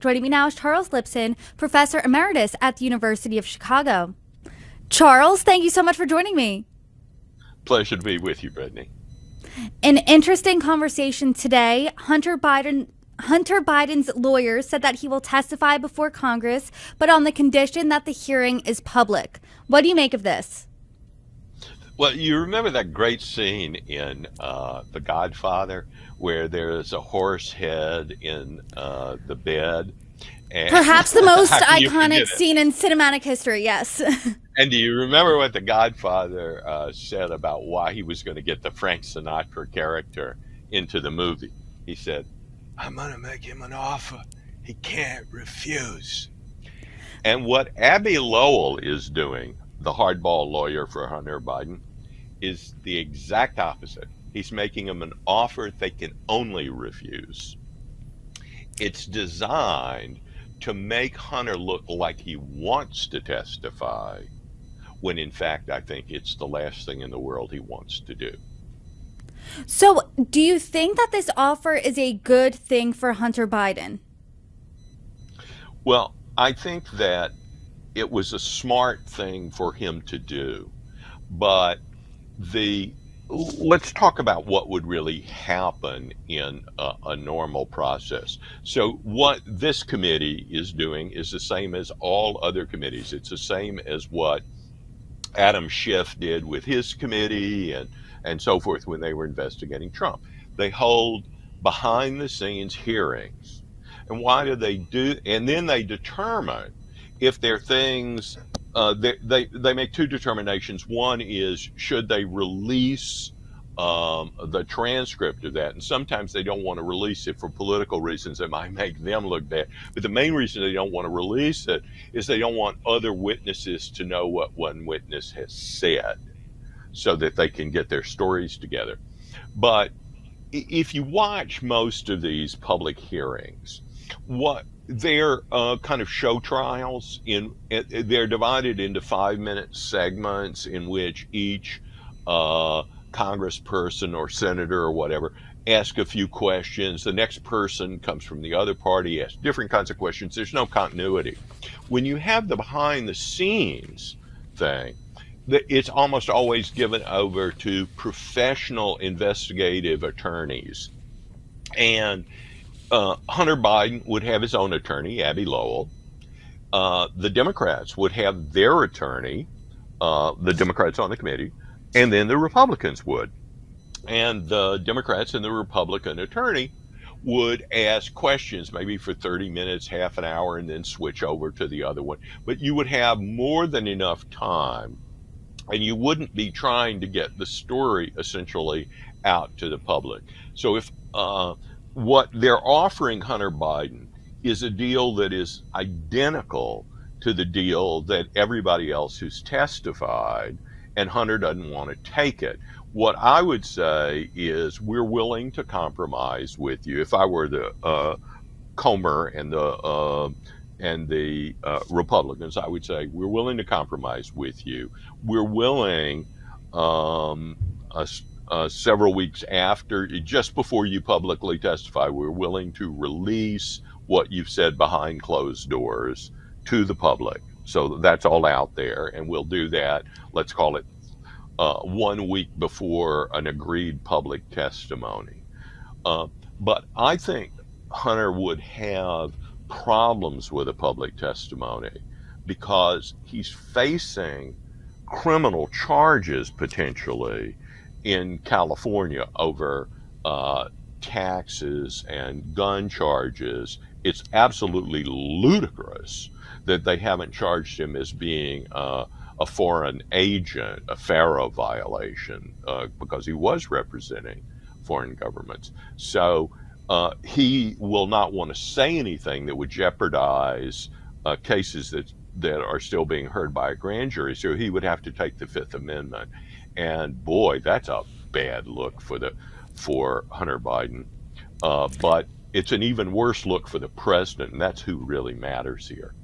Joining me now is Charles Lipson, Professor Emeritus at the University of Chicago. Charles, thank you so much for joining me. Pleasure to be with you, Brittany. An interesting conversation today. Hunter Biden's lawyers said that he will testify before Congress, but on the condition that the hearing is public. What do you make of this? Well, you remember that great scene in The Godfather where there's a horse head in the bed? And Perhaps the most how can you iconic forget it? scene in cinematic history, yes. And do you remember what The Godfather said about why he was going to get the Frank Sinatra character into the movie? He said, "I'm going to make him an offer he can't refuse." And what Abby Lowell is doing, the hardball lawyer for Hunter Biden, is the exact opposite. He's making them an offer they can only refuse. It's designed to make Hunter look like he wants to testify, when in fact I think it's the last thing in the world he wants to do. So, do you think that this offer is a good thing for Hunter Biden? Well, I think that it was a smart thing for him to do, but let's talk about what would really happen in a normal process. So what this committee is doing is the same as all other committees. It's the same as what Adam Schiff did with his committee and so forth when they were investigating Trump. They hold behind the scenes hearings. And why do they do? And then they determine if there are things. They make two determinations. One is, should they release the transcript of that? And sometimes they don't want to release it for political reasons that might make them look bad. But the main reason they don't want to release it is they don't want other witnesses to know what one witness has said so that they can get their stories together. But if you watch most of these public hearings, they're kind of show trials. They're divided into 5-minute segments in which each congressperson or senator or whatever ask a few questions. The next person comes from the other party, asks different kinds of questions. There's no continuity. When you have the behind the scenes thing, it's almost always given over to professional investigative attorneys. And Hunter Biden would have his own attorney, Abby Lowell. The Democrats would have their attorney, the Democrats on the committee, and then the Republicans would. And the Democrats and the Republican attorney would ask questions, maybe for 30 minutes, half an hour, and then switch over to the other one. But you would have more than enough time, and you wouldn't be trying to get the story essentially out to the public. So if what they're offering Hunter Biden is a deal that is identical to the deal that everybody else who's testified, and Hunter doesn't want to take it. What I would say is, we're willing to compromise with you. If I were the Comer and the Republicans, I would say we're willing to compromise with you. We're willing several weeks after, just before you publicly testify, we're willing to release what you've said behind closed doors to the public. So that's all out there, and we'll do that, let's call it 1 week before an agreed public testimony. But I think Hunter would have problems with a public testimony because he's facing criminal charges potentially in California over taxes and gun charges. It's absolutely ludicrous that they haven't charged him as being a foreign agent, a FARA violation, because he was representing foreign governments. So he will not want to say anything that would jeopardize cases that are still being heard by a grand jury. So he would have to take the Fifth Amendment. And boy, that's a bad look for Hunter Biden. But it's an even worse look for the president, and that's who really matters here.